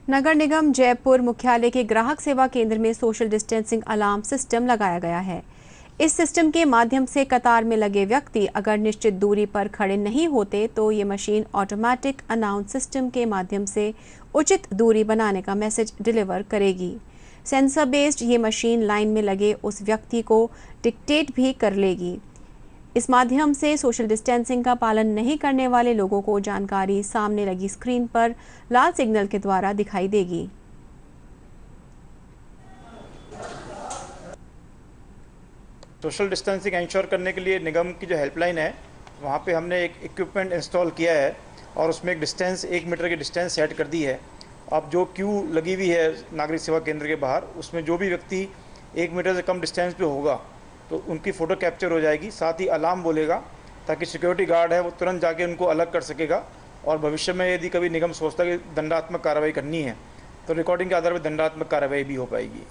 नगर निगम जयपुर मुख्यालय के ग्राहक सेवा केंद्र में सोशल डिस्टेंसिंग अलार्म सिस्टम लगाया गया है। इस सिस्टम के माध्यम से कतार में लगे व्यक्ति अगर निश्चित दूरी पर खड़े नहीं होते तो ये मशीन ऑटोमेटिक अनाउंस सिस्टम के माध्यम से उचित दूरी बनाने का मैसेज डिलीवर करेगी। सेंसर बेस्ड ये मशीन लाइन में लगे उस व्यक्ति को डिक्टेट भी कर लेगी। इस माध्यम से सोशल डिस्टेंसिंग का पालन नहीं करने वाले लोगों को जानकारी सामने लगी स्क्रीन पर लाल सिग्नल के द्वारा दिखाई देगी। सोशल डिस्टेंसिंग इंश्योर करने के लिए निगम की जो हेल्पलाइन है वहाँ पे हमने एक इक्विपमेंट इंस्टॉल किया है और उसमें एक डिस्टेंस 1 मीटर की डिस्टेंस सेट कर दी है। अब जो क्यू लगी हुई है नागरिक सेवा केंद्र के बाहर, उसमें जो भी व्यक्ति 1 मीटर से कम डिस्टेंस पे होगा तो उनकी फ़ोटो कैप्चर हो जाएगी, साथ ही अलार्म बोलेगा ताकि सिक्योरिटी गार्ड है वो तुरंत जाके उनको अलग कर सकेगा। और भविष्य में यदि कभी निगम सोचता है कि दंडात्मक कार्रवाई करनी है तो रिकॉर्डिंग के आधार पर दंडात्मक कार्रवाई भी हो पाएगी।